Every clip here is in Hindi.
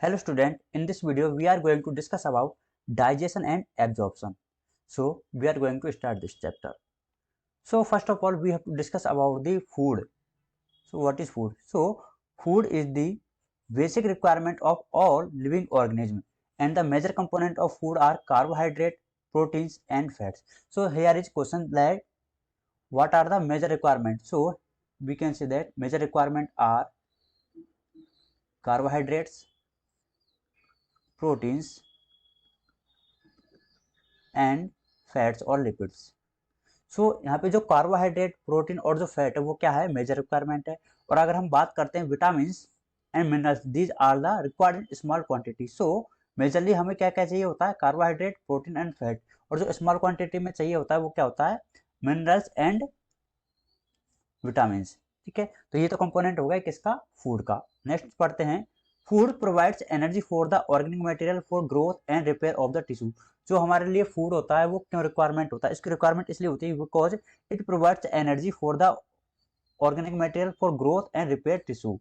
Hello student, in this video we are going to discuss about digestion and absorption. So we are going to start this chapter. So first of all we have to discuss about the food. So what is food? So food is the basic requirement of all living organisms, and the major component of food are carbohydrate, proteins and fats. So here is question like what are the major requirements? So we can say that major requirement are carbohydrates, proteins and fats और लिपिड्स। सो यहाँ पे जो कार्बोहाइड्रेट, प्रोटीन और जो फैट है वो क्या है, मेजर रिक्वायरमेंट है। और अगर हम बात करते हैं vitamin and minerals, these are the required in small quantity. So majorly हमें क्या क्या चाहिए होता है, कार्बोहाइड्रेट, प्रोटीन एंड फैट। और जो स्मॉल क्वांटिटी में चाहिए होता है वो क्या होता है, मिनरल्स एंड विटामिन। ठीक है, तो ये तो कंपोनेंट हो गया किसका, फूड का। नेक्स्ट पढ़ते हैं, food provides energy for the organic material for growth and repair of the tissue. जो हमारे लिए फूड होता है वो क्यों रिक्वायरमेंट होता है, इसकी रिक्वायरमेंट इसलिए होती है because it provides energy for the organic material for growth and repair tissue.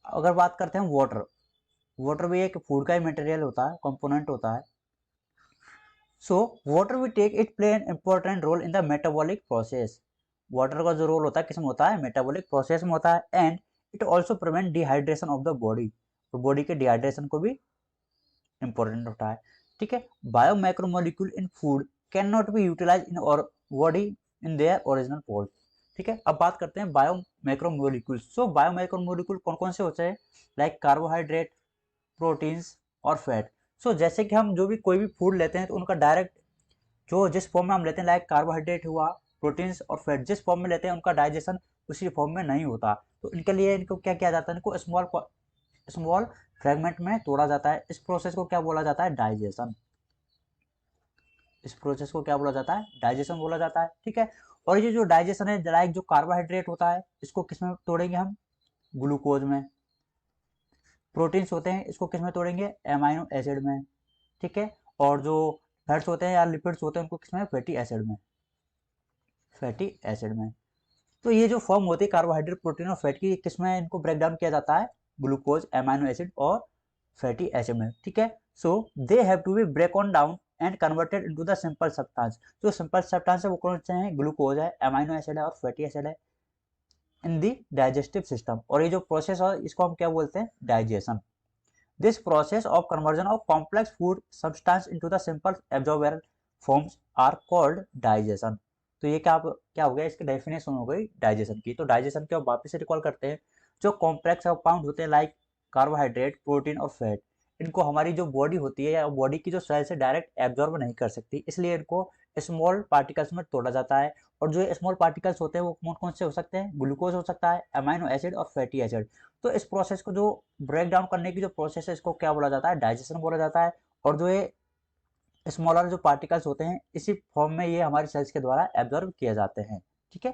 अगर बात करते हैं वाटर, वाटर भी एक फूड का ही मटेरियल होता है, कंपोनेंट होता है। So water we take it play an important role in the metabolic process. Water का जो रोल होता है किसमें होता है, मेटाबॉलिक प्रोसेस में होता है। And it also prevent dehydration of the body, तो बॉडी के डिहाइड्रेशन को भी इंपॉर्टेंट होता है। ठीक है, bio macromolecule in food can not be utilize in our body in their original form. ठीक है, अब बात करते हैं bio macromolecule. So bio macromolecule कौन कौन से होते हैं, लाइक कार्बोहाइड्रेट, प्रोटीन्स और फैट। सो जैसे कि हम जो भी कोई भी फूड लेते हैं तो उनका डायरेक्ट जो जिस फॉर्म में हम लेते हैं, लाइक कार्बोहाइड्रेट हुआ, प्रोटीन्स और फैट, जिस फॉर्म में लेते हैं उनका डाइजेशन उसी फॉर्म में नहीं होता। तो इनके लिए इनको क्या किया जाता है, इनको स्मॉल स्मॉल फ्रेगमेंट में तोड़ा जाता है। इस प्रोसेस को क्या बोला जाता है, डाइजेशन। इस प्रोसेस को क्या बोला जाता है, डाइजेशन बोला जाता है। ठीक है, और ये जो डाइजेशन है, लाइक जो कार्बोहाइड्रेट होता है इसको किसमें तोड़ेंगे हम, ग्लूकोज में। प्रोटीन्स होते हैं इसको किसमें तोड़ेंगे, एमाइनो एसिड में। ठीक है, और जो फैट्स होते हैं या लिपिड्स होते हैं उनको किसमें, फैटी एसिड में, फैटी एसिड में। तो ये जो फॉर्म होती है कार्बोहाइड्रेट, प्रोटीन और फैट की, किसमें इनको ब्रेक डाउन किया जाता है, ग्लूकोज, एमाइनो एसिड और फैटी एसिड में। ठीक है, so they have to be break on down and converted into the simple substance. जो सिंपल सब्सटेंस है वो कौन से हैं, ग्लूकोज है, एमाइनो एसिड है और फैटी एसिड है, इन दी डाइजेस्टिव सिस्टम। और ये जो प्रोसेस है इसको हम क्या बोलते हैं, digestion. This process of conversion of complex food substance into the simple absorbable forms are called digestion. तो ये क्या हो गया, इसकी डेफिनेशन हो गई डाइजेशन की। तो डाइजेशन के वापस से रिकॉल करते हैं, जो कॉम्प्लेक्स कंपाउंड होते हैं लाइक कार्बोहाइड्रेट, प्रोटीन और फैट, इनको हमारी जो बॉडी होती है या बॉडी की जो सेल से डायरेक्ट एब्जॉर्ब नहीं कर सकती, इसलिए इनको स्मॉल पार्टिकल्स में तोड़ा जाता है। और जो स्मॉल पार्टिकल्स होते हैं वो कौन कौन से हो सकते हैं, ग्लूकोज हो सकता है, अमाइनो एसिड और फैटी एसिड। तो इस प्रोसेस को जो ब्रेक डाउन करने की जो प्रोसेस है इसको क्या बोला जाता है, डाइजेशन बोला जाता है। और जो ये स्मॉलर जो पार्टिकल्स होते हैं इसी फॉर्म में ये हमारी सेल्स के द्वारा एब्जॉर्ब किए जाते हैं। ठीक है,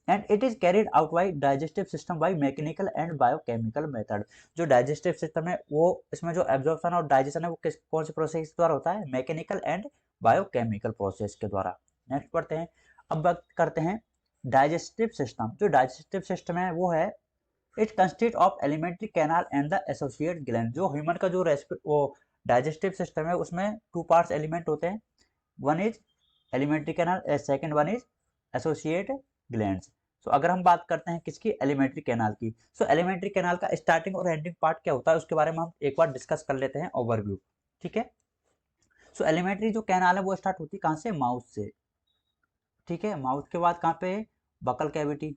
and it is carried out by digestive system by mechanical and biochemical method. जो डाइजेस्टिव सिस्टम है वो इसमें जो एब्जॉर्प्शन और डाइजेशन है वो कौन से प्रोसेस के द्वारा होता है, मैकेनिकल एंड बायोकेमिकल प्रोसेस के द्वारा। नेक्स्ट पढ़ते हैं, अब बात करते हैं डाइजेस्टिव सिस्टम। जो डाइजेस्टिव सिस्टम है वो है, it consist of alimentary canal and the associate gland. जो ह्यूमन का जो वो डाइजेस्टिव सिस्टम है उसमें टू पार्ट्स एलिमेंट होते हैं, one is elementary canal, second one is associate glands. So अगर हम बात करते हैं किसकी, एलिमेंट्री कैनाल की। सो एलिमेंट्री कैनाल का स्टार्टिंग और एंडिंग पार्ट क्या होता है उसके बारे में हम एक बार डिस्कस कर लेते हैं, ओवरव्यू। ठीक है, सो एलिमेंट्री जो कैनाल है वो स्टार्ट होती है कहाँ से, माउथ से। ठीक है, माउथ के बाद कहाँ पे, बकल कैविटी,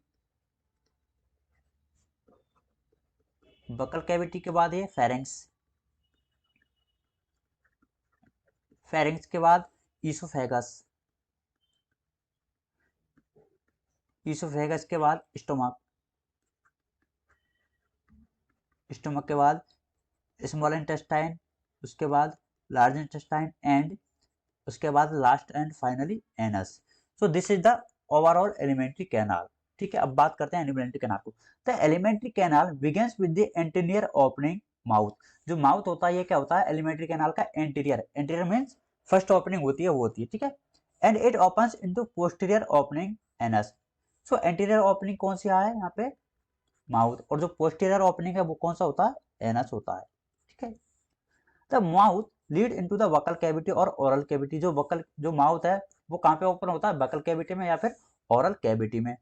बकल कैविटी के बाद ये फेरेंक्स, फेरिंग्स के बाद ईसोफेगस, ईसोफेगस के बाद स्टोमक, स्टोमक के बाद स्मॉल इंटेस्टाइन, उसके बाद लार्ज इंटेस्टाइन एंड उसके बाद last and finally anus. So this is the overall alimentary canal. ठीक है, अब बात करते हैं एलिमेंट्री कैनाल को। The alimentary canal begins with the anterior opening mouth. जो माउथ होता है ये क्या होता है, एलिमेंट्री कैनाल का anterior, anterior means first opening होती है वो होती है। ठीक है, and it opens into posterior opening anus. So anterior opening कौन सी है यहाँ पे, माउथ, और जो पोस्टीरियर ओपनिंग है वो कौन सा होता है, एनस होता है। ठीक है। The mouth lead into the vocal cavity और ओरल कैविटी। जो वोकल जो माउथ है वो कहाँ पे ओपन होता है, वोकल कैविटी में या फिर ओरल कैविटी में,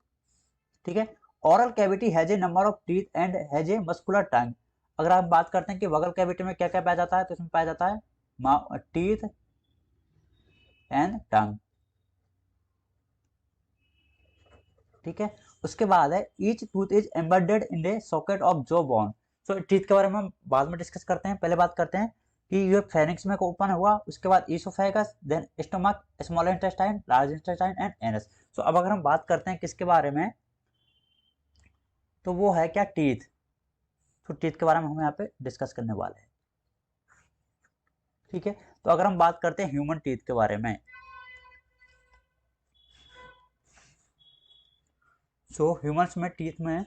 ठीक है। Oral cavity has a number of teeth and has a muscular tongue. अगर आप बात करते हैं कि वोकल कैविटी में क्या क्या पाया जाता है, तो इसमें पाया जाता है टीथ एंड टंग, ठीक है। उसके बाद है each tooth is embedded in a socket of jaw bone. So teeth के बारे में हम बाद में डिस्कस करते हैं, पहले बात करते हैं कि ये फेरिंक्स में ओपन हुआ, उसके बाद oesophagus, then stomach, small intestine, large intestine and anus. So अब अगर हम बात करते हैं किसके बारे में, तो वो है क्या, टीथ। तो टीथ के बारे में हम यहाँ पे डिस्कस करने वाले हैं, ठीक है। तो अगर हम बात करते हैं ह्यूमन टीथ के बारे में, सो ह्यूमंस में टीथ में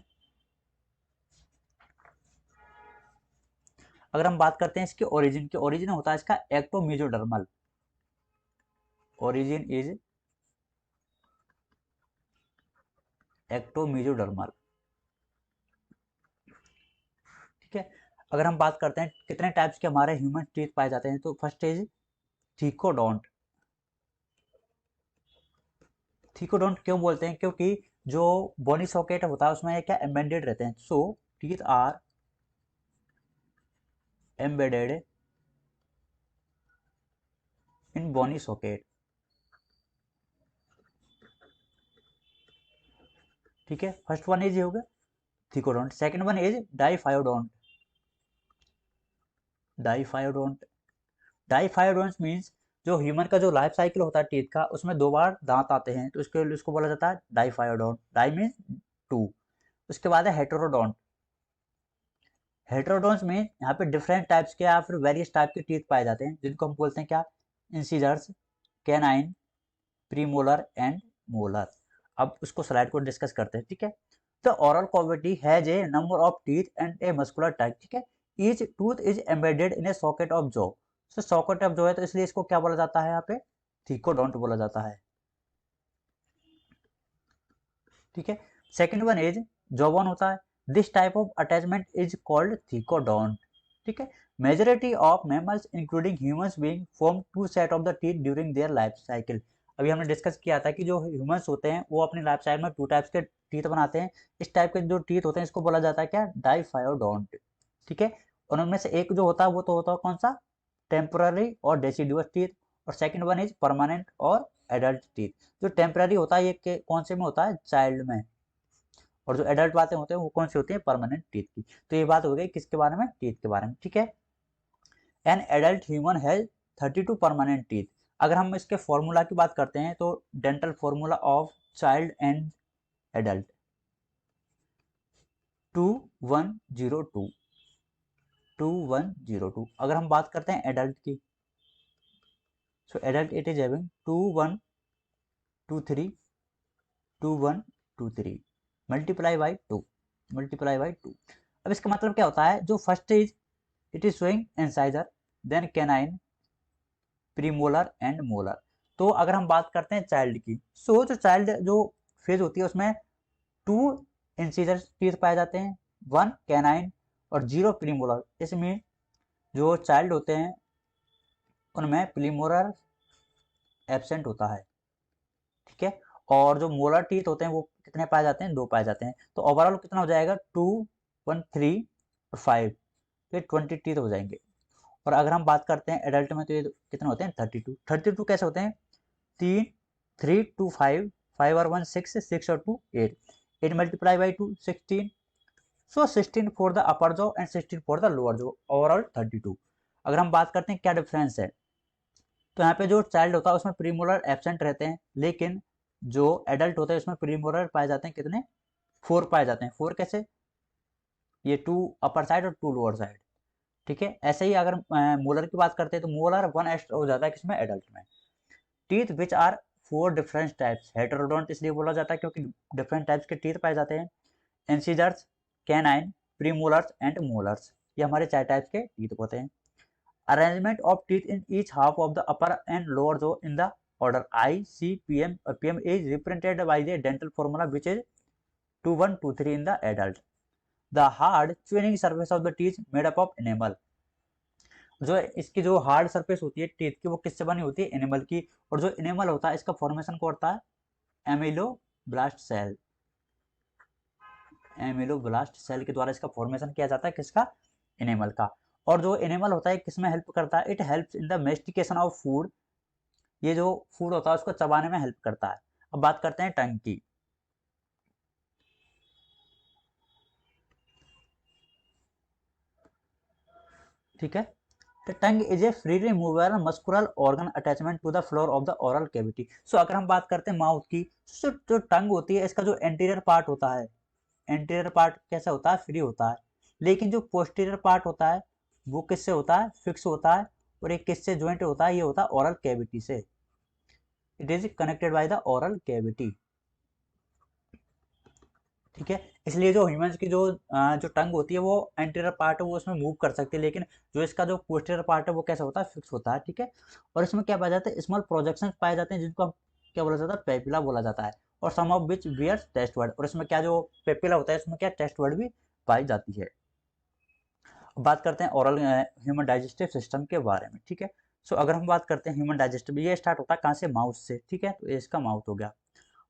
अगर हम बात करते हैं इसके ओरिजिन की, ओरिजिन होता है इसका एक्टोमीजोडर्मल, ओरिजिन इज एक्टोमीजोडर्मल, ठीक है। अगर हम बात करते हैं कितने टाइप्स के हमारे ह्यूमन टीथ पाए जाते हैं, तो फर्स्ट इज थीकोडोंट। थीकोडोंट क्यों बोलते हैं, क्योंकि जो बोनी सॉकेट होता है उसमें क्या एम्बेडेड रहते हैं, so teeth are embedded in bony socket, ठीक है। फर्स्ट वन इज हो गया thecodont, second one is diphyodont. Diphyodont, diphyodont means जो ह्यूमन का जो लाइफ साइकिल होता है टीथ का, उसमें दो बार दांत आते हैं, तो इसको बोला जाता है डाइफायोडोंट। Die means to. उसके बाद है हेटेरोडोंट। हेटेरोडोंट्स में यहाँ पे डिफरेंट टाइप्स के या फिर वेरियस टाइप के टीथ पाए जाते हैं, जिनको हम बोलते हैं क्या, incisors, canine, premolar and molar. अब उसको स्लाइड को डिस्कस करते हैं, ठीक है। तो oral cavity has a number of teeth and a muscular tongue, ठीक है। Each tooth is embedded in a socket of jaw. तो सॉकेट ऑफ जॉ है, तो इसलिए इसको क्या बोला जाता है, यहाँ पे थीकोडोंट बोला जाता है, ठीक है। सेकंड वन इज जॉबोन होता है, this type of attachment is called thecodont, ठीक है। Majority of mammals including humans being form two set of the teeth during their life cycle. अभी हमने डिस्कस किया था कि जो ह्यूमंस होते हैं वो अपनी लाइफ साइकिल में टू टाइप्स के टीथ बनाते हैं। इस टाइप के जो टीथ होते हैं इसको बोला जाता है क्या, डाइफायोडोंट, ठीक है। और उनमें से एक जो होता है वो तो होता है कौन सा, टेम्पररी और डेसिडुअस टीथ, और सेकंड वन इज परमानेंट और एडल्ट टीथ। जो टेम्पररी होता है ये कौन से में होता है, चाइल्ड में, और जो एडल्ट बातें होते हैं वो कौन सी होती है, परमानेंट टीथ की। तो ये बात हो गई किसके बारे में, टीथ के बारे में, ठीक है। An adult human has 32 permanent teeth. अगर हम इसके फॉर्मूला की बात करते हैं, तो dental formula of child and adult 2102, 2102। अगर हम बात करते हैं एडल्ट की, so adult it is having 2123, 2123 multiply by 2, multiply by 2। अब इसका मतलब क्या होता है, जो first is it is showing incisor, then canine, premolar and molar. तो अगर हम बात करते हैं चाइल्ड की, सो जो चाइल्ड जो फेज होती है उसमें 2 इंसीजर टीथ पाए जाते हैं, 1 कैनाइन और 0 प्रीमोलर। इसमें जो चाइल्ड होते हैं उनमें प्रीमोलर एब्सेंट होता है, ठीक है। और जो मोलर टीथ होते हैं वो कितने पाए जाते हैं, 2 पाए जाते हैं। तो ओवरऑल कितना हो जाएगा, 2 1 3 और 5, तो 20 टीथ हो जाएंगे। और अगर हम बात करते हैं एडल्ट में, तो ये कितने होते हैं, 32। 32 कैसे होते हैं, 3 3 2 5, 5 और 1 6, 6 और 2 8, 8 multiply by 2 16। So 16 for the upper jaw and 16 for the lower jaw, overall 32। अगर हम बात करते हैं क्या डिफरेंस है, तो यहाँ पे जो चाइल्ड होता है उसमें प्रीमोलर एब्सेंट रहते हैं, लेकिन जो एडल्ट होता है उसमें प्रीमोलर पाए जाते हैं कितने, 4 पाए जाते हैं। 4 कैसे, ये 2 अपर साइड और 2 लोअर साइड, ठीक है। ऐसे ही अगर मोलर की बात करते हैं तो मोलर 1 एक्स्ट्रा हो जाता है किसमें, एडल्ट में। Teeth which are 4 different types, heterodont इसलिए बोला जाता है क्योंकि डिफरेंट टाइप्स के टीथ पाए जाते हैं, incisors, canine, premolars and molars. ये हमारे 4 टाइप्स के टीथ होते हैं। Arrangement of teeth in each half of the upper and lower jaw in the order I, C, PM, PM is represented by the dental formula which is 2123 in the adult. The hard chewing surface of the teeth made up of enamel. जो इसकी जो हार्ड सरफेस होती है टीथ की वो किससे बनी होती है, एनिमल की। और जो एनिमल होता है इसका फॉर्मेशन को होता है एमिलोब्लास्ट सेल। एमिलोब्लास्ट सेल के द्वारा इसका फॉर्मेशन किया जाता है, किसका, एनिमल का। और जो एनिमल होता है किसमें हेल्प करता है, it helps in the mastication of food. ये जो फूड होता है उसको चबाने में हेल्प करता है। अब बात करते हैं टंग की। ठीक है, The tongue is a freely movable muscular organ attachment to the floor of the oral cavity. So अगर हम बात करते हैं माउथ की, तो जो टंग होती है इसका जो एंटीरियर पार्ट होता है, एंटीरियर पार्ट कैसा होता है, फ्री होता है। लेकिन जो पोस्टीरियर पार्ट होता है वो किससे होता है, फिक्स होता है। और एक किससे ज्वाइंट होता है, ये होता है ओरल कैविटी से। It is connected by the oral cavity. ठीक है, इसलिए जो ह्यूमंस की जो टंग होती है वो एंटीरियर पार्ट है वो उसमें मूव कर सकती है, लेकिन जो इसका जो पोस्टीरियर पार्ट है वो कैसा होता है, फिक्स होता है। ठीक है, और इसमें क्या पाया जाता है, स्मॉल प्रोजेक्शन पाए जाते हैं जिनको हम क्या बोला जाता है, पेपिला बोला जाता है। और some of which bears taste word, और इसमें क्या जो पेपिला होता है इसमें क्या टेस्ट वर्ड भी पाई जाती है। अब बात करते हैं ओरल ह्यूमन डाइजेस्टिव सिस्टम के बारे में। ठीक है, सो अगर हम बात करते हैं ह्यूमन डाइजेस्टिव, ये स्टार्ट होता है कहाँ से, माउथ से। ठीक है, तो ये इसका माउथ हो गया।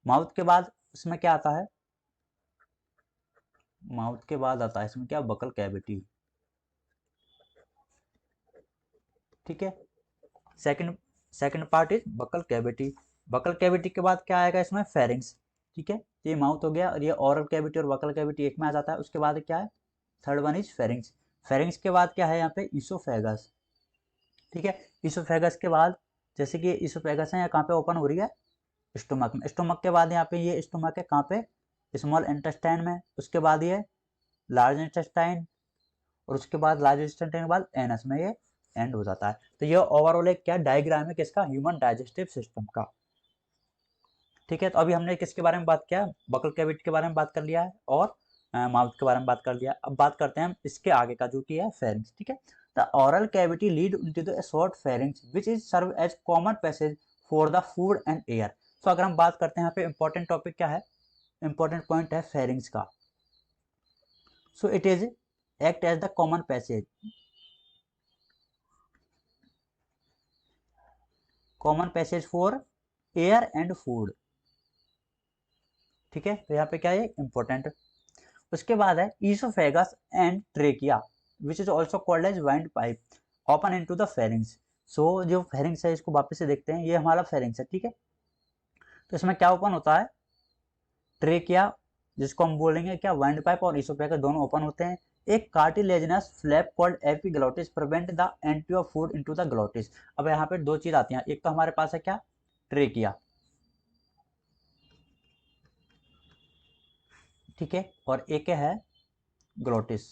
माउथ के बाद इसमें क्या आता है, माउथ के बाद आता है इसमें क्या, बकल कैविटी। ठीक है, second second part is buccal cavity. Buccal cavity के बाद क्या आएगा इसमें, फेरिंग्स। ठीक है, ये माउथ हो गया, और ये ओरल कैविटी और बकल कैविटी एक में आ जाता है। उसके बाद क्या है, third one is pharynx. Pharynx के बाद क्या है यहाँ पे, ईसोफेगस। ठीक है, ईसोफेगस के बाद जैसे कि ईसोफेगस है यहाँ कहाँ पे ओपन हो रही है, स्टोमक में। स्टोमक के बाद यहाँ पे ये स्टोमक है कहाँ पे, स्मॉल इंटेस्टाइन में। उसके बाद ये लार्ज इंटेस्टाइन, और उसके बाद लार्ज इंटेस्टाइन के बाद एनस में ये एंड हो जाता है। तो ये ओवरऑल एक क्या डायग्राम है किसका, ह्यूमन डाइजेस्टिव सिस्टम का। ठीक है, तो अभी हमने किसके बारे में बात किया, बकल कैविटी के बारे में बात कर लिया है, और माउथ के बारे में बात कर लिया। अब बात करते हैं हम इसके आगे का जो कि है फेरिंग्स। ठीक है, the oral cavity lead into the short pharynx which is serve as common passage for the food and air. तो अगर हम बात करते हैं यहाँ पे इंपॉर्टेंट टॉपिक क्या है, इंपॉर्टेंट पॉइंट है फेरिंग्स का। So it is act as the common passage, common passage for air and food. ठीक है, तो यहाँ पे क्या है इंपॉर्टेंट। उसके बाद है oesophagus and trachea which is also called as wind pipe open into the pharynx. सो जो फेरिंग्स है इसको वापस से देखते हैं, ये हमारा फेरिंग्स है। ठीक है, तो इसमें क्या ओपन होता है, ट्रेकिया जिसको हम बोलेंगे क्या, वाइंड पाइप, और ईसोफेगस दोनों ओपन होते हैं। एक cartilaginous flap called epiglottis prevent the entry of food into the glottis. अब यहाँ पे दो चीज आती हैं, एक तो हमारे पास है क्या, ट्रेकिया। ठीक है, और एक है ग्लोटिस।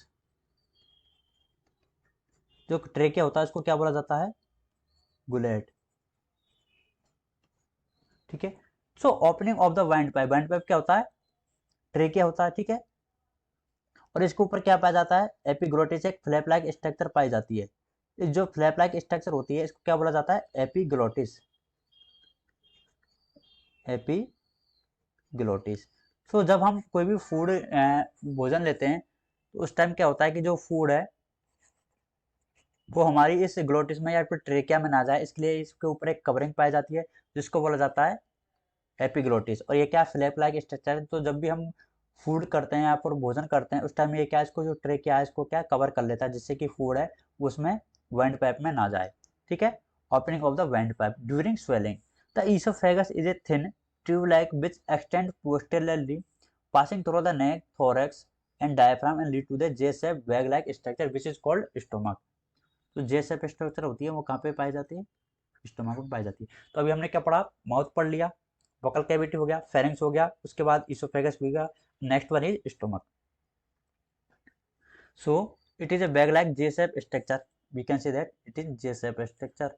जो ट्रेकिया होता है उसको क्या बोला जाता है, गुलेट। ठीक है, so opening of the wind pipe क्या होता है, ट्रेकिया होता है। ठीक है, और इसके ऊपर क्या पाया जाता है, एपिग्लोटिस, एक फ्लैप लाइक स्ट्रक्चर पाई जाती है। इस जो फ्लैप लाइक स्ट्रक्चर होती है इसको क्या बोला जाता है, एपिग्लोटिस। एपिग्लोटिस। सो जब हम कोई भी फूड भोजन लेते हैं तो उस टाइम क्या होता है कि जो फूड है वो हमारी इस ग्लोटिस में या फिर ट्रेकिया में ना जाए, इसके लिए इसके ऊपर एक कवरिंग पाई जाती है जिसको बोला जाता है एपिग्लोटिस। और ये क्या फ्लैप लाइक स्ट्रक्चर है, तो जब भी हम फूड करते हैं या फिर भोजन करते हैं उस टाइम ये क्या, इसको जो ट्रे क्या है इसको क्या कवर कर लेता है, जिससे कि फूड है उसमें वेंट पाइप में ना जाए। ठीक है, opening of the went pipe during swelling. The oesophagus is a thin tube like which extend posteriorly passing through the neck, thorax and diaphragm and lead to the J-shaped bag-like structure which is called stomach. तो J-shaped structure होती है वो कहाँ पे पाई जाती है, स्टोमक में पाई जाती है। तो अभी हमने क्या पढ़ा, माउथ पढ़ लिया, वोकल कैविटी हो गया, फेरिंग्स हो गया, उसके बाद इसोफेगस हो गया, next one is stomach. So it is a bag like J shape structure, we can say that it is J shape structure.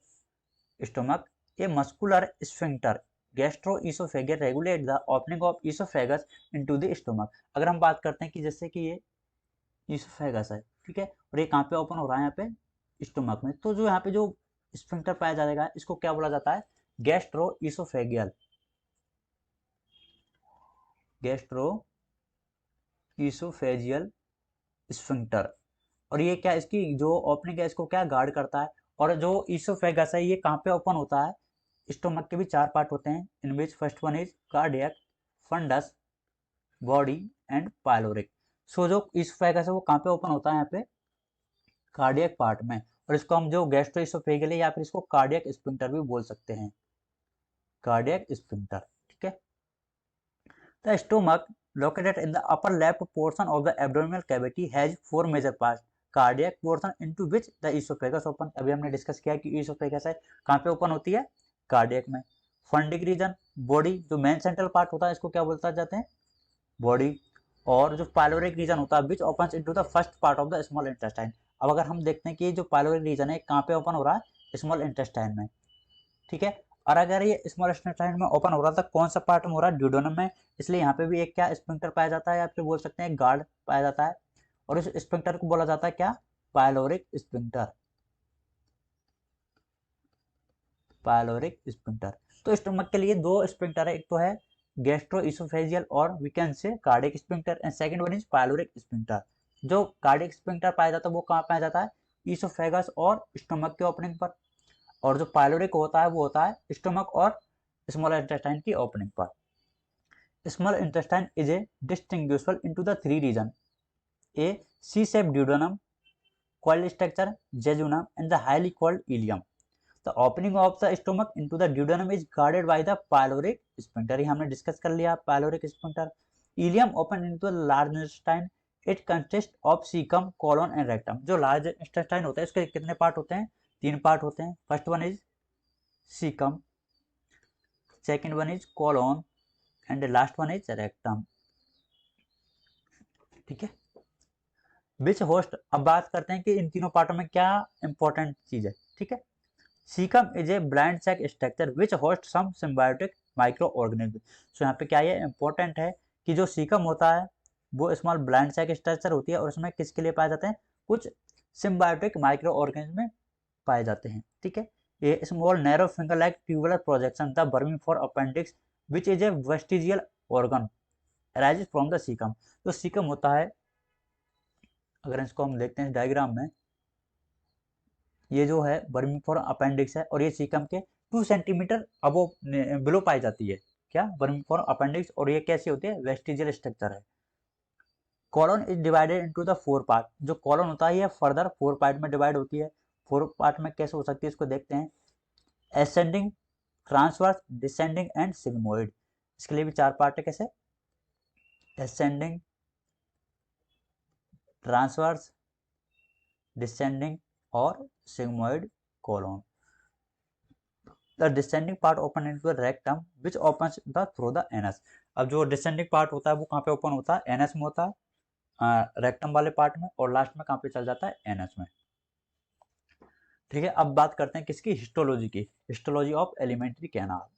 Stomach a muscular sphincter gastroesophageal regulate the opening of oesophagus into the stomach. अगर हम बात करते हैं कि जैसे कि ये इसोफेगस है, ठीक है, और ये कहाँ पे ओपन हो रहा है, यहाँ पे स्टोमक में, तो जो यहाँ पे जो स्फिंक्टर पाया जाएगा इसको क्या बोला जाता है, गैस्ट्रोइसोफेगियल, गैस्ट्रोइसोफेजियल स्फिंक्टर। और ये क्या इसकी जो ओपनिंग है इसको क्या गार्ड करता है। और जो ईसोफेगस है ये कहाँ पे ओपन होता है, स्टोमक के भी 4 पार्ट होते हैं, in which first one is cardiac, fundus, body and pyloric. So जो ईसोफेगस है वो कहाँ पे ओपन होता है, यहाँ पे कार्डियक पार्ट में, और इसको हम जो गैस्ट्रोइसोफेगल या फिर इसको कार्डियक स्फिंक्टर भी बोल सकते हैं, कार्डियक स्फिंक्टर। ठीक है, the stomach located in the upper left portion of the abdominal cavity has 4 major parts, cardiac portion into which the esophagus open। अभी हमने डिस्कस किया कि esophagus है कहाँ पे ओपन होती है, कार्डियक में। फंडिक रीजन, बॉडी जो मेन सेंट्रल पार्ट होता है इसको क्या बोलता जाते हैं, बॉडी। और जो पायलोरिक रीजन होता है विच opens into the first part of the small intestine. अब अगर हम देखते हैं कि जो पायलोरिक रीजन है कहाँ पे ओपन हो रहा है, स्मॉल इंटेस्टाइन में। ठीक है, और अगर ये स्मॉल इंटेस्टाइन में ओपन हो रहा था कौन सा पार्ट में हो रहा है, ड्यूडेनम में, इसलिए यहाँ पे भी एक क्या स्फिंक्टर पाया जाता है, या फिर बोल सकते हैं गार्ड पाया जाता है, और इस स्फिंक्टर को बोला जाता है क्या, पायलोरिक स्फिंक्टर, पायलोरिक स्फिंक्टर। तो स्टमक के लिए 2 स्फिंक्टर है, एक तो है गैस्ट्रोइसोफेजियल और we can say cardiac sphincter, and second one is pyloric sphincter. जो कार्डियक स्फिंक्टर पाया जाता है वो कहाँ पाया जाता है, ईसोफेगस और स्टमक के ओपनिंग पर, और जो पायलोरिक होता है वो होता है स्टमक और स्मॉल इंटेस्टाइन की ओपनिंग पर। Small intestine is a distinguishable into the 3 region, a C shape duodenum, coiled structure jejunum and the highly coiled ileum। The opening of the stomach into the duodenum is guarded by the pyloric sphincter। ये हमने डिस्कस कर लिया, pyloric sphincter। ileum open into the large intestine, it consists of cecum, colon and rectum। जो large intestine होता है इसके कितने पार्ट होते हैं, 3 पार्ट होते हैं। First one is cecum, second one is colon and last one is rectum। ठीक है, विच होस्ट। अब बात करते हैं कि इन तीनों पार्टों में क्या इंपॉर्टेंट चीज है। ठीक है, caecum is a blind sac structure which host some symbiotic microorganism. So यहाँ पे क्या ये इंपॉर्टेंट है कि जो सीकम होता है वो स्मॉल ब्लाइंड सैक स्ट्रक्चर होती है, और उसमें किसके लिए पाए जाते हैं, कुछ सिम्बायोटिक माइक्रो ऑर्गेनिज्म पाए जाते हैं। ठीक है, a small narrow finger like tubular projection the vermiform appendix which is a vestigial organ arises from the caecum. तो सीकम होता है, अगर इसको हम देखते हैं डायग्राम में, ये जो है वर्मीफोरम अपेंडिक्स है, और ये सीकम के 2 सेंटीमीटर अबो बिलो पाई जाती है, क्या, वर्मीफोरम अपेंडिक्स। और ये कैसी होती है, वेस्टिजियल स्ट्रक्चर है। Colon is divided into the 4 part. जो कॉलन होता है ये फर्दर 4 पार्ट में डिवाइड होती है। 4 पार्ट में कैसे हो सकती है इसको देखते हैं, ascending, transverse, descending and sigmoid. इसके लिए भी 4 पार्ट है, कैसे, एसेंडिंग, ट्रांसवर्स, डिसेंडिंग और sigmoid colon. The descending part open into the rectum which opens the through the anus. अब जो डिसेंडिंग पार्ट होता है वो कहाँ पे ओपन होता है, एनस में होता है, रेक्टम वाले पार्ट में, और लास्ट में कहाँ पे चल जाता है, एनस में। ठीक है, अब बात करते हैं किसकी, हिस्टोलॉजी की, हिस्टोलॉजी ऑफ एलिमेंट्री कैनाल।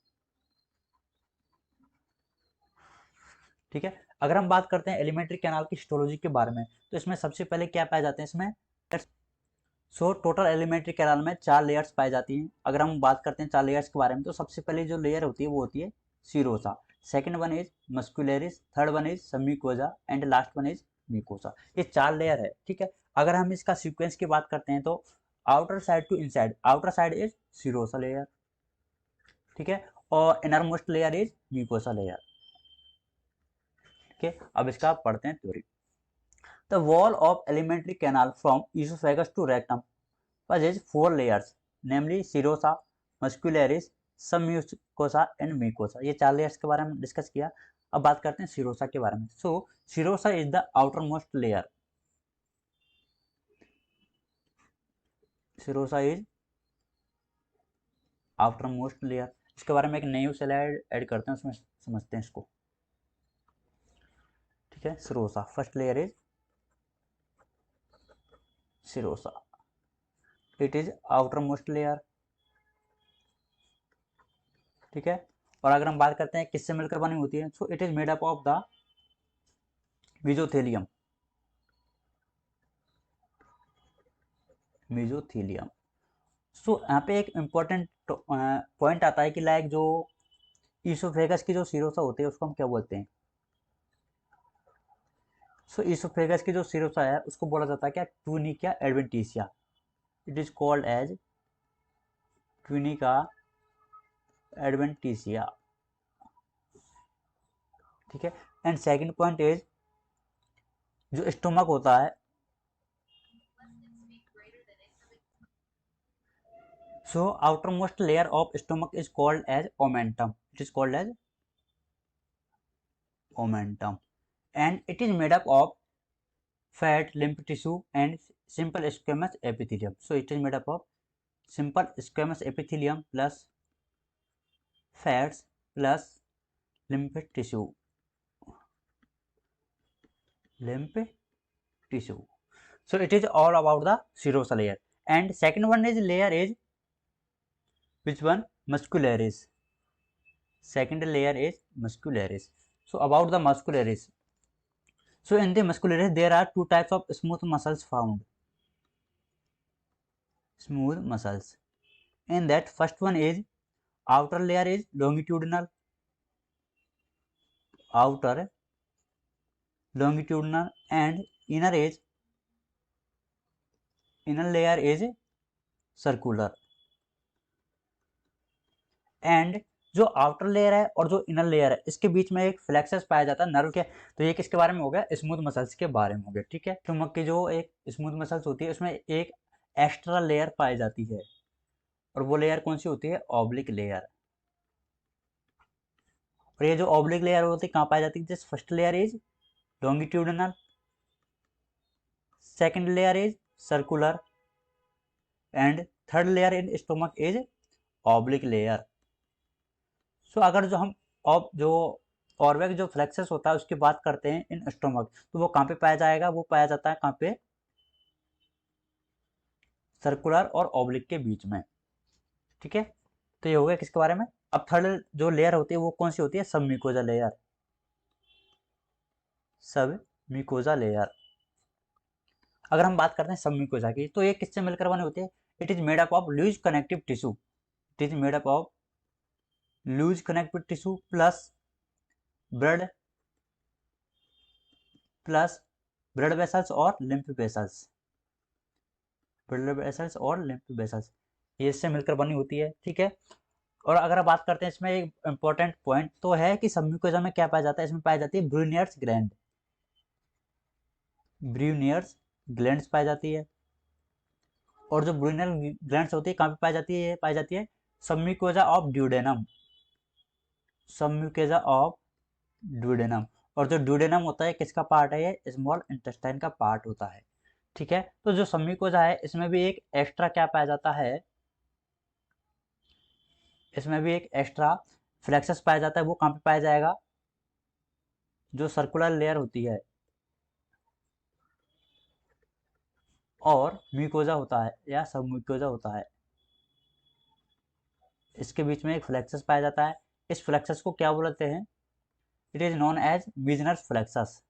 ठीक है, अगर हम बात करते हैं एलिमेंट्री कैनाल की हिस्टोलॉजी के बारे में, तो इसमें सबसे पहले क्या पाए जाते हैं इसमें, सो टोटल एलिमेंट्री कैनाल में 4 लेयर्स पाई जाती हैं। अगर हम बात करते हैं 4 लेयर्स के बारे में, तो सबसे पहले जो लेयर होती है वो होती है serosa, second one is muscularis, third one is submucosa and last one is mucosa. ये 4 लेयर है। ठीक है, अगर हम इसका सीक्वेंस की बात करते हैं तो outer side to inside, outer side is serosa layer, ठीक है, और inner most layer is mucosa layer. ठीक है, अब इसका पढ़ते हैं theory. The wall of alimentary canal from esophagus to rectum possesses 4 layers, namely serosa, muscularis, submucosa and mucosa। ये 4 लेयर्स के बारे में डिस्कस किया। अब बात करते हैं सीरोसा के बारे में। So serosa is the outer most layer, serosa is outer most layer. इसके बारे में एक नई स्लाइड ऐड करते हैं, उसमें समझते हैं इसको। ठीक है, serosa first layer is serosa, it is outer most layer. ठीक है, और अगर हम बात करते हैं किससे मिलकर बनी होती है, so it is made up of the mesothelium, mesothelium. So यहाँ पे एक इम्पॉर्टेंट पॉइंट आता है कि लाइक जो ईसोफेगस की जो सीरोसा होती है उसको हम क्या बोलते हैं, सो इसोफेगस की जो सिरोसा है उसको बोला जाता है क्या, tunica adventitia. It is called as tunica adventitia. ठीक है। एंड सेकंड पॉइंट इज, जो स्टोमक होता है, so outer most layer of stomach is called as omentum. It is called as omentum and it is made up of fat, lymph tissue and simple squamous epithelium. So it is made up of simple squamous epithelium plus fats plus lymph tissue. Lymph tissue. So it is all about the serous layer. And second one is layer is which one? Muscularis. Second layer is muscularis. So about the muscularis. So in the muscularis there are two types of smooth muscles found. Smooth muscles. In that first one is outer layer is longitudinal, outer longitudinal and inner layer is circular. And जो आउटर लेयर है और जो इनर लेयर है इसके बीच में एक फ्लेक्सस पाया जाता है नर्व के। तो ये किसके बारे में हो गया? स्मूथ मसल्स के बारे में हो गया। ठीक है। स्टोमक की जो एक स्मूथ मसल्स होती है उसमें एक एक्स्ट्रा लेयर पाई जाती है और वो लेयर कौन सी होती है? Oblique layer. और ये जो ऑब्लिक लेयर होती है कहाँ पाई जाती है? Just first layer is longitudinal, second layer is circular and third layer in stomach is oblique layer. So अगर जो हम जो ऑर्वेक जो फ्लेक्सस होता है उसकी बात करते हैं इन स्टोमक, तो वो कहाँ पे पाया जाएगा? वो पाया जाता है कहाँ पे? सर्कुलर और ऑब्लिक के बीच में। ठीक है। तो ये हो गया किसके बारे में। अब थर्ड जो लेयर होती है वो कौन सी होती है? सब म्यूकोजा लेयर। सब म्यूकोजा लेयर। अगर हम बात करते हैं सब म्यूकोजा की, तो ये किससे मिलकर बनी होती है? It is made up of loose connective tissue. It is made up of loose connective tissue plus blood vessels और लिम्फ वेसल्स। ब्लड वेसल्स और लिम्फ वेसल्स ये इससे मिलकर बनी होती है। ठीक है। और अगर आप बात करते हैं इसमें एक इंपॉर्टेंट पॉइंट तो है कि सब म्यूकोजा में क्या पाया जाता है? इसमें पाई जाती है ब्रूनियर्स ग्लैंड। ब्रूनियर्स ग्लैंड्स पाई जाती है। और जो ब्रूनियर ग्लैंड्स होती है कहाँ पे पाई जाती है? पाई जाती है सब म्यूकोजा ऑफ ड्यूडेनम। सब म्यूकोजा ऑफ ड्यूडेनम। और जो ड्यूडेनम होता है किसका पार्ट है? ये स्मॉल इंटेस्टाइन का पार्ट होता है। ठीक है। तो जो सब म्यूकोजा है इसमें भी एक एक्स्ट्रा क्या पाया जाता है? इसमें भी एक एक्स्ट्रा फ्लेक्सस पाया जाता है। वो कहाँ पे पाया जाएगा? जो सर्कुलर लेयर होती है और म्यूकोजा होता है या सब म्यूकोजा होता है, इसके बीच में एक फ्लेक्सस पाया जाता है। इस फ्लेक्सस को क्या बोलते हैं? It is known as Meissner plexus.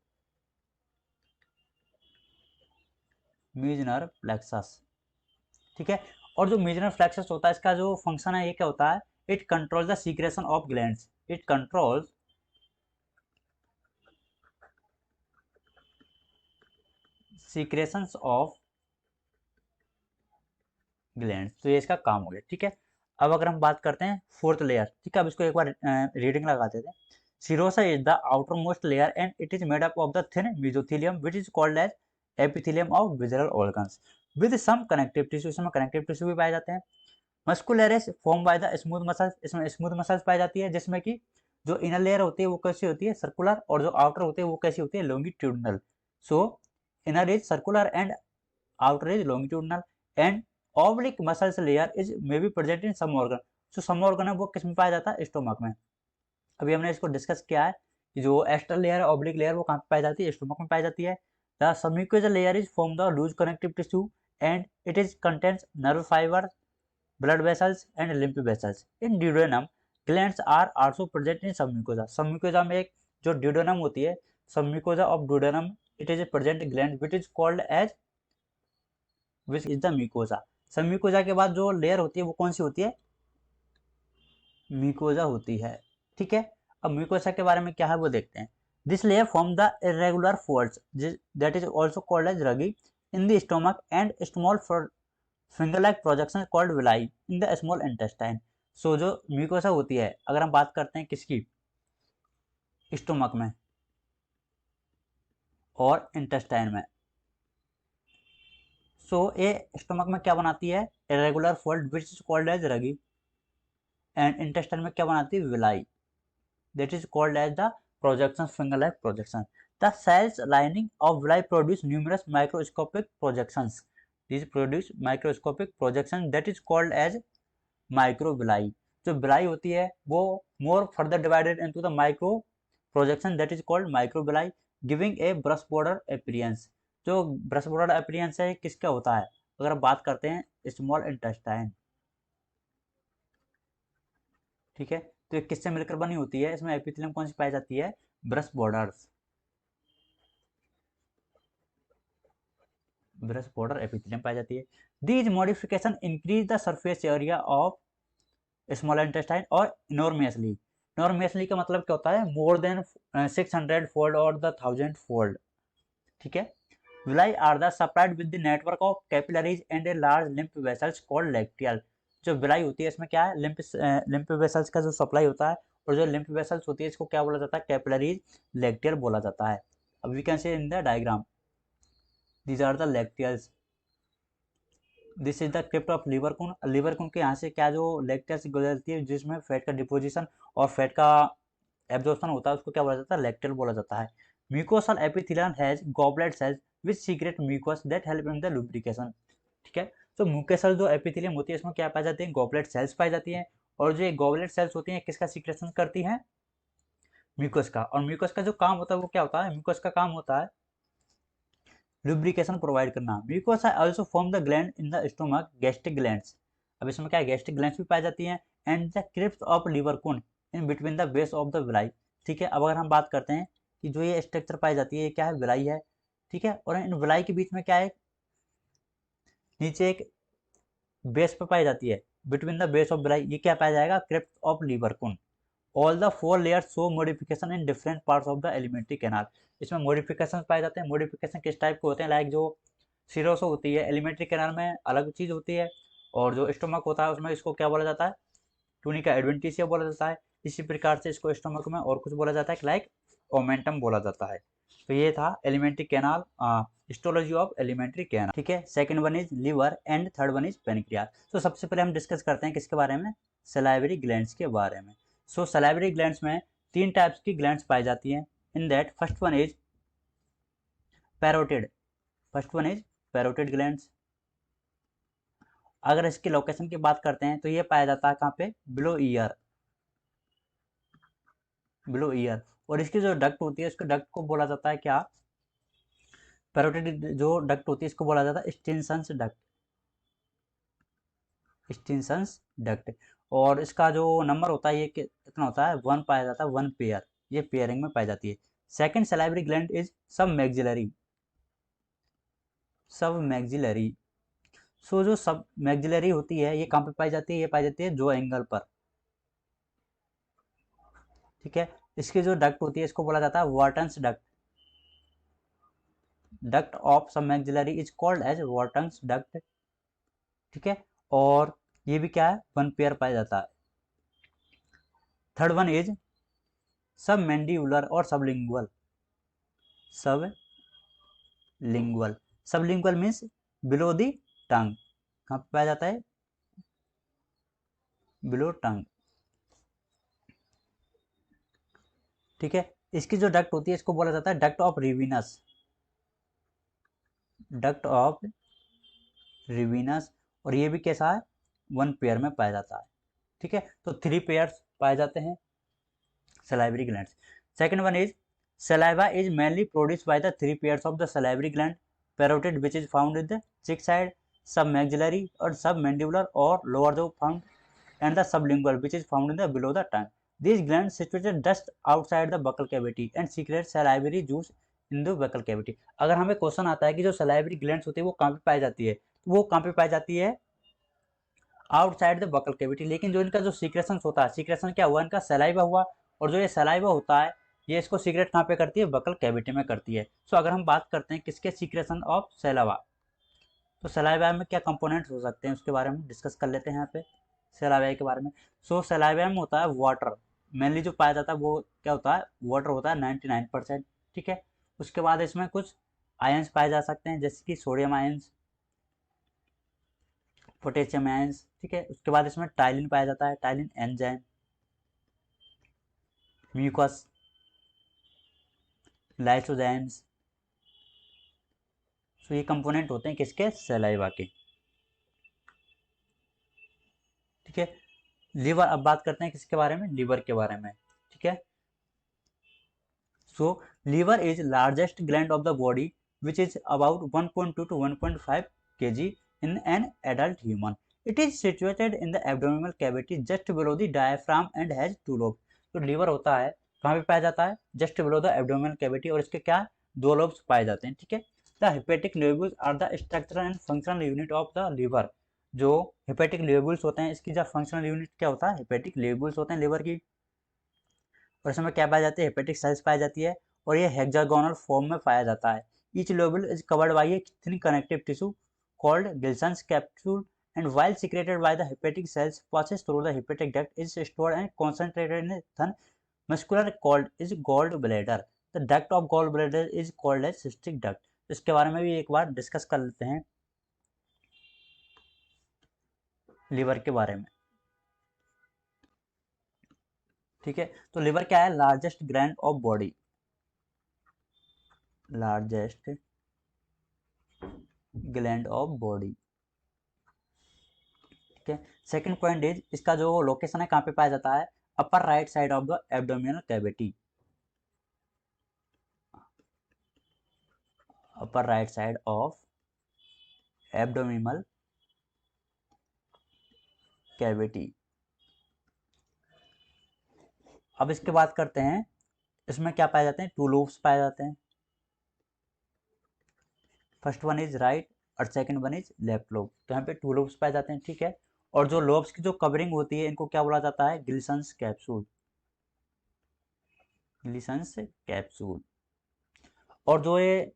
Meissner plexus. ठीक है। और जो मीजनर फ्लेक्सस होता है इसका जो फंक्शन है ये क्या होता है? It control the secretion of glands. It controls secretions of glands. तो ये इसका काम हो गया। ठीक है। अब अगर हम बात करते हैं फोर्थ लेयर, ठीक है, अब इसको एक बार रीडिंग लगाते थे। Serosa is the outer most layer and it is made up of the thin mesothelium which is called as epithelium of visual organs with some connective tissue. इसमें कनेक्टिव टिश्यू भी पाए जाते हैं। Muscularis form by the smooth muscles. इसमें स्मूथ मसल्स पाई जाती है जिसमें कि जो इनर लेयर होती है वो कैसी होती है? सर्कुलर। और जो आउटर होती है वो कैसी होती है? Longitudinal. So inner is circular and outer is longitudinal and oblique muscles layer is may be present in some organ। जो सम ऑर्गन है वो किस में पाया जाता है? स्टोमक में। अभी हमने इसको डिस्कस किया है कि जो एक्स्ट्रल लेयर है ऑब्लिक लेयर वो कहाँ पे पाई जाती है? स्टोमक में पाई जाती है। The submucosal layer is from the loose connective tissue and it is contains nerve fibre, blood vessels and lymph vessels. In duodenum glands are also present in submucosa. Submucosa में एक जो ड्यूडेनम होती है, submucosa of duodenum, it is a present gland which is called as which is the mucosa. Submucosa के बाद जो लेयर होती है वो कौन सी होती है? म्यूकोजा होती है। ठीक है। अब म्यूकोजा के बारे में क्या है वो देखते हैं। This layer form the irregular folds that is also called as ragi in the stomach and small finger like projection called villi in the small intestine. सो जो म्यूकोसा होती है, अगर हम बात करते हैं किसकी, स्टोमक में और इंटेस्टाइन में, सो ये स्टोमक में क्या बनाती है, irregular fold which is called as Ragi, and intestine में क्या बनाती है, villi, that is called as the projection, finger like projection. The sales lining of villi produce numerous microscopic projections. This produce microscopic projection that is called as microvilli. जो विलाई होती है वो मोर further divided into the micro projection that is called microvilli, giving a brush border appearance. जो ब्रश बॉर्डर अपीयरेंस है किसका होता है, अगर हम बात करते हैं स्मॉल इंटेस्टाइन. ठीक है, तो ये किससे मिलकर बनी होती है, इसमें एपिथेलियम कौन सी पाई जाती है, brush borders, brush border epithelium पाई जाती है. These modification increase the surface area of small intestine और इनॉर्मियसली. इनॉर्मियसली का मतलब क्या होता है, मोर देन 600 फोल्ड और द 1000 फोल्ड. ठीक है, villi are the supplied with the network of capillaries and a large lymph vessels called lacteal. जो विलाई होती है इसमें क्या है, लिम्फ वेसल्स का जो सप्लाई होता है, और जो लिम्फ वेसल्स होती है इसको क्या बोला जाता है, कैपिलरीज, लैक्टियल बोला जाता है. अब we can see in the diagram, these are the lacteals, this is the crypt of Lieberkühn. Lieberkühn के यहाँ से क्या जो लैक्टियल्स गुजरती है जिसमें फैट का डिपोजिशन और फैट का एब्जॉर्प्शन होता है, उसको क्या बोला जाता है, लैक्टियल बोला जाता है. Mucosal epithelium has goblet cells which secrete mucus that help in the lubrication. ठीक है, तो म्यूकोसल जो एपिथेलियम होती है इसमें क्या पाई जाती है, गॉबलेट सेल्स पाई जाती हैं, और जो ये गॉबलेट सेल्स होती हैं किसका सीक्रेशन करती हैं, म्यूकस का. और म्यूकस का जो काम होता है वो क्या होता है, म्यूकस का काम होता है लुब्रिकेशन प्रोवाइड करना. Mucosa also form the gland in the stomach, gastric glands. अब इसमें क्या है, गैस्ट्रिक ग्लैंड्स भी पाई जाती हैं, and the crypts of liver cone in between the base of the villi. ठीक है, अब अगर हम बात करते हैं कि जो ये स्ट्रक्चर पाई जाती है ये क्या है, विलाई है. ठीक है, और इन विलाई के बीच में क्या है, नीचे एक बेस पे पाई जाती है, between the base of villi, ये क्या पाया जाएगा, crypts of liver cone. All the 4 layers show modification in different parts of the alimentary canal. इसमें मॉडिफिकेशन पाए जाते हैं. मॉडिफिकेशन किस टाइप के होते हैं, लाइक जो सिरोसो होती है एलिमेंट्री कैनाल में अलग चीज़ होती है, और जो स्टोमक होता है उसमें इसको क्या बोला जाता है, टूनिका एडवेंटिशिया बोला जाता है. इसी प्रकार से इसको स्टोमक में और कुछ बोला जाता है, लाइक ओमेंटम बोला जाता है. तो ये था alimentary canal, histology of alimentary canal. ठीक है, second one is liver and third one is pancreas. तो सबसे पहले हम डिस्कस करते हैं किसके बारे में, सलाइवरी ग्लैंड्स के बारे में. सो सलाइवरी ग्लैंड्स में 3 टाइप्स की ग्लैंड्स पाई जाती हैं. In that first one is parotid, first one is parotid glands. अगर इसकी लोकेशन की बात करते हैं तो ये पाया जाता है कहाँ पे, बिलो ईयर, बिलो ईयर. और इसकी जो डक्ट होती है उसके डक्ट को बोला जाता है क्या, पैरोटिड जो डक्ट होती है इसको बोला जाता है स्टिनसन्स डक्ट, स्टिनसन्स डक्ट. और इसका जो नंबर होता है ये कितना होता है, 1 पाया जाता है, 1 पेयर, ये पेयरिंग में पाई जाती है. Second salivary gland is submaxillary, submaxillary. So जो सब मैक्सिलरी होती है ये कहाँ पे पाई जाती है, ये पाई जाती है जो एंगल पर. ठीक है, इसकी जो डक्ट होती है इसको बोला जाता है Wharton's duct, duct of sub maxillary is called as Wharton's duct. ठीक है, और ये भी क्या है, 1 पेयर पाया जाता है. Third one is submandibular और sublingual, sublingual. Sublingual means below the tongue, कहाँ पे पाया जाता है, बिलो टंग. ठीक है, इसकी जो डक्ट होती है इसको बोला जाता है duct of Rivinus, duct of Rivinus. और ये भी कैसा है, 1 पेयर में पाया जाता है. ठीक है, तो 3 पेयर्स पाए जाते हैं salivary glands. Second one is saliva is mainly produced by the 3 pairs of the salivary gland, parotid which is found in the चिक साइड, सब मैक्सिलरी और सब मैंडिबुलर और लोअर जो found, and the sublingual which is found in the below the tongue. These glands situated just outside the buccal cavity and secrete salivary juice in the buccal cavity. अगर हमें क्वेश्चन आता है कि जो salivary glands होती है वो कहाँ पे पाई जाती है, तो वो कहाँ पे पाई जाती है, आउटसाइड द बकल कैविटी. लेकिन जो इनका जो सीक्रेशन होता है, सीक्रेशन क्या हुआ, इनका सलाइवा हुआ, और जो ये सलाइवा होता है ये इसको सीक्रेट कहाँ पे करती है, बकल कैविटी में करती है। सो अगर हम बात करते हैं किसके सीक्रेशन ऑफ सैलावा, तो सलाइवा में क्या कंपोनेंट्स हो सकते हैं उसके बारे में डिस्कस कर लेते हैं यहाँ पे सलाइवा के बारे में। सो सलाइवा में होता है वाटर, मेनली जो पाया जाता है वो क्या होता है, वाटर होता है 99%। ठीक है, उसके बाद इसमें कुछ आयंस पाए जा सकते हैं जैसे कि सोडियम आयंस, पोटेशियम आयंस। ठीक है, उसके बाद इसमें टाइलिन पाया जाता है, टाइलिन एंजाइम, म्यूकस, लाइसोजाइम्स। तो ये कंपोनेंट होते हैं किसके, सलाइवा के। ठीक है, लीवर, अब बात करते हैं किसके बारे में, लीवर के बारे में। ठीक है, so liver is largest gland of the body which is about 1.2 to 1.5 kg in an adult human. It is situated in the abdominal cavity just below the diaphragm and has two lobes. तो लीवर होता है कहाँ पे पाया जाता है, just below the abdominal cavity, और इसके क्या दो लोब्स पाए जाते हैं। ठीक है, the hepatic lobules are the structural and functional unit of the liver. जो हेपेटिक लोब्यूल्स होते हैं इसकी जो फंक्शनल यूनिट क्या होता है, हेपेटिक लोब्यूल्स होते हैं लीवर की। और इसमें क्या पाया जाती है, हेपेटिक सेल्स पाई जाती है, और ये हेक्सागोनल फॉर्म में पाया जाता है। Each lobule is covered by a thin connective tissue called Glisson's capsule, and while secreted by the hepatic cells passes through the hepatic duct is stored and concentrated in a thin muscular called is gallbladder. The duct of gallbladder is called as cystic duct. इसके बारे में भी एक बार डिस्कस कर लेते हैं लीवर के बारे में। ठीक है, तो लीवर क्या है, largest gland of body, largest gland of body. ठीक है, सेकंड पॉइंट इज इसका जो लोकेशन है कहाँ पे पाया जाता है, upper right side of the abdominal cavity, upper right side of abdominal cavity. अब इसके बात करते हैं इसमें क्या पाए जाते हैं, टू लोब्स पाए जाते हैं। फर्स्ट वन इज राइट और second one is left lobe, तो यहाँ पे टू लोब्स पाए जाते हैं। ठीक है, और जो लोब्स की जो कवरिंग होती है इनको क्या बोला जाता है, गिल्सन्स कैप्सूल, गिल्सन्स कैप्सूल। और जो ये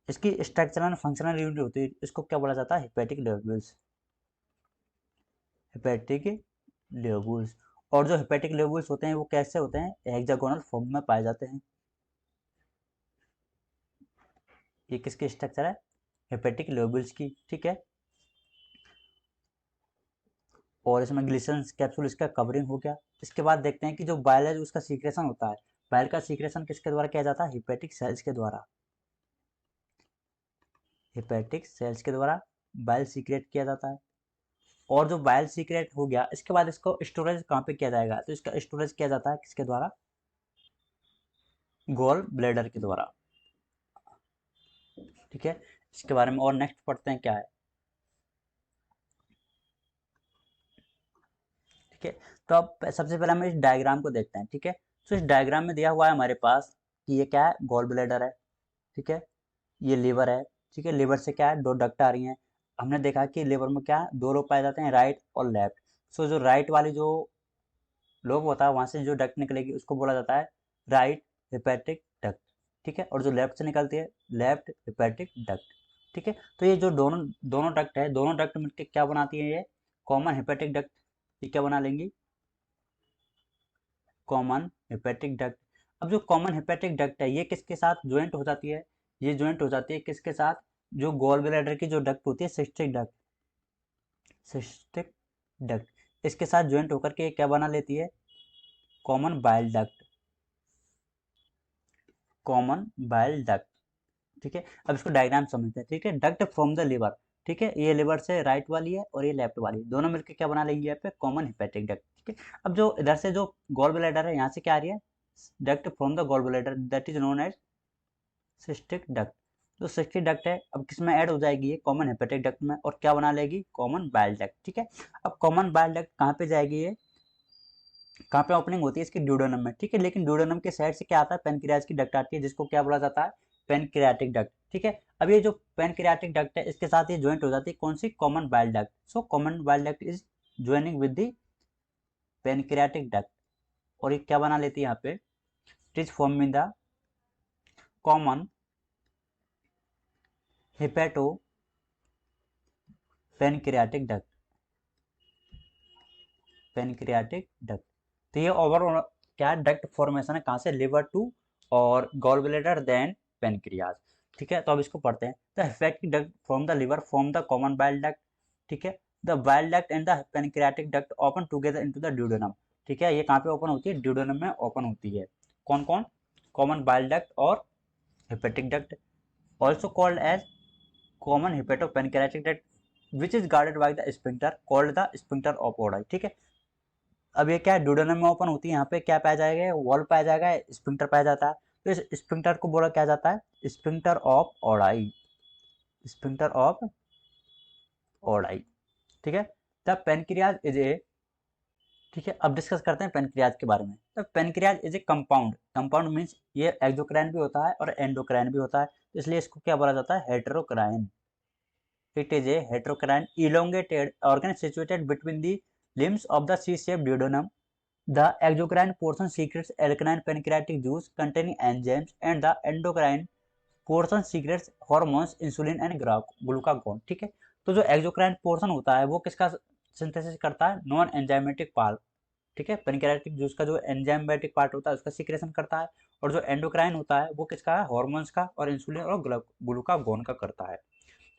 इसकी स्ट्रक्चरल एंड फंक्शनल यूनिट होती है इसको क्या बोला जाता है, हेपेटिक लोब्यूल्स, हेपेटिक लोब्यूल्स। और जो हेपेटिक लोब्यूल्स होते हैं वो कैसे होते हैं, हेक्सागोनल फॉर्म में पाए जाते हैं। ये किसकी स्ट्रक्चर है, हेपेटिक लोब्यूल्स की। ठीक है, और इसमें ग्लिसन्स कैप्सूल इसका कवरिंग हो गया। इसके बाद देखते हैं कि जो बाइल है उसका सीक्रेशन होता है, बाइल का सीक्रेशन किसके द्वारा किया जाता है, हेपेटिक सेल्स के द्वारा, हेपेटिक सेल्स के द्वारा बाइल सीक्रेट किया जाता है। और जो बाइल सीक्रेट हो गया इसके बाद इसको स्टोरेज कहाँ पे किया जाएगा, तो इसका स्टोरेज किया जाता है किसके द्वारा, गॉल ब्लैडर के द्वारा। ठीक है, इसके बारे में और नेक्स्ट पढ़ते हैं क्या है। ठीक है, तो अब सबसे पहले हम इस डायग्राम को देखते हैं। ठीक है, तो इस डायग्राम में दिया हुआ है हमारे पास कि ये क्या है, गॉल ब्लैडर है। ठीक है, ये लीवर है। ठीक है, लीवर से क्या है, दो डक्ट आ रही हैं। हमने देखा कि लीवर में क्या है, दो लोब पाए जाते हैं, राइट और लेफ्ट। सो जो राइट वाली जो लोब होता है वहां से जो डक्ट निकलेगी उसको बोला जाता है राइट हेपेटिक डक्ट। ठीक है, और जो लेफ्ट से निकलती है लेफ्ट हेपेटिक डक्ट। ठीक है, तो ये जो दोनों दोनों डक्ट है, दोनों डक्ट मिलकर क्या बनाती है, ये कॉमन हेपेटिक डक्ट। ये क्या बना लेंगी, कॉमन हेपेटिक डक्ट। अब जो कॉमन हेपेटिक डक्ट है ये किसके साथ ज्वाइंट हो जाती है, ये ज्वाइंट हो जाती है किसके साथ, जो गॉल ब्लैडर की जो डक्ट होती है, सिस्टिक डक्ट, सिस्टिक डक्ट इसके साथ ज्वाइंट होकर के क्या बना लेती है, common bile duct, common bile duct. ठीक है, अब इसको डायग्राम समझते हैं। ठीक है, डक्ट फ्रॉम द लिवर। ठीक है, ये लिवर से राइट वाली है और ये लेफ्ट वाली है, दोनों मिलकर क्या बना लेंगे यहाँ पे, कॉमन हेपेटिक डक्ट। ठीक है, अब जो इधर से जो गॉल ब्लैडर है यहाँ से क्या आ रही है, duct from the gall bladder, that is known as cystic duct. जो सिस्टिक डक्ट है अब किसमें ऐड हो जाएगी, ये कॉमन हेपेटिक डक्ट में, और क्या बना लेगी, कॉमन बाइल डक्ट। ठीक है, अब कॉमन बाइल डक्ट कहाँ पे जाएगी, ये कहाँ पे ओपनिंग होती है, इसकी ड्यूडेनम में। ठीक है, लेकिन ड्यूडेनम के साइड से क्या आता है, पेनक्रियाज की डक्ट आती है जिसको क्या बोला जाता है, पेनक्रियाटिक डक्ट। ठीक है, अब ये जो पेनक्रियाटिक डक्ट है इसके साथ ये ज्वाइंट हो जाती है कौन सी, common bile duct. So common bile duct is joining with the pancreatic duct, और ये क्या बना लेती है यहाँ पे, it is form in the common hepato pancreatic duct, pancreatic duct. तो ये ओवरऑल क्या डक्ट फॉर्मेशन है, कहाँ से, लिवर टू और गॉल ब्लैडर देन पेनक्रियाज। ठीक है, तो अब इसको पढ़ते हैं। The hepatic duct from the liver form the common bile duct. ठीक है, the bile duct and the pancreatic duct open together into the duodenum. ठीक है, ये कहाँ पे ओपन होती है, ड्यूडेनम में ओपन होती है। कौन कौन, कॉमन बाइल डक्ट और hepatic duct, also called as common hepatopancreatic duct which is guarded by the sphincter called the sphincter of Oddi. ठीक है, अब ये क्या है, ड्यूडेनम में ओपन होती है, यहाँ पे क्या पाया जाएगा, वॉल पाया जाएगा, स्फिंक्टर पाया जाता है। तो इस स्फिंक्टर को बोला क्या जाता है, sphincter of ODI, sphincter of Oddi. ठीक है, द पेनक्रियाज इज ए, ठीक है, अब डिस्कस करते हैं पेनक्रियाज के बारे में। तो pancreas is a compound, compound means ये एक्सोक्राइन भी होता है और एंडोक्राइन भी होता है, तो इसलिए इसको क्या बोला जाता है, heterocrine. It is a heterocrine elongated organ situated between the limbs of the C-shaped duodenum. The exocrine portion secretes alkaline pancreatic juice containing enzymes and the endocrine portion secretes hormones insulin and glucagon। ठीक है, तो जो एक्सोक्राइन पोर्शन होता है वो किसका सिंथेसिस करता है, नॉन एंजाइमेटिक पार्ट। ठीक है, पेनक्रियाटिक जूस का जो एंजाइमेटिक पार्ट होता है उसका सीक्रेशन करता है, और जो एंडोक्राइन होता है वो किसका है, हॉर्मोन्स का और इंसुलिन और ग्लूकागोन का करता है।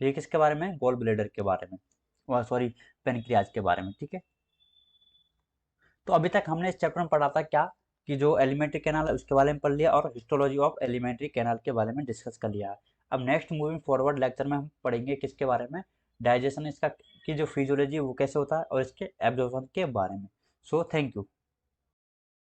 तो ये किसके बारे में, गॉल ब्लैडर के बारे में, सॉरी पेनक्रियाज के बारे में। ठीक है, तो अभी तक हमने इस चैप्टर में पढ़ा था क्या, कि जो एलिमेंट्री कैनाल है उसके बारे में पढ़ लिया और हिस्टोलॉजी ऑफ एलिमेंट्री कैनाल के बारे में डिस्कस कर लिया है। अब नेक्स्ट मूविंग फॉरवर्ड लेक्चर में हम पढ़ेंगे किसके बारे में, डाइजेशन इसका की जो फिजियोलॉजी वो कैसे होता है और इसके एब्जॉर्प्शन के बारे में। So thank you.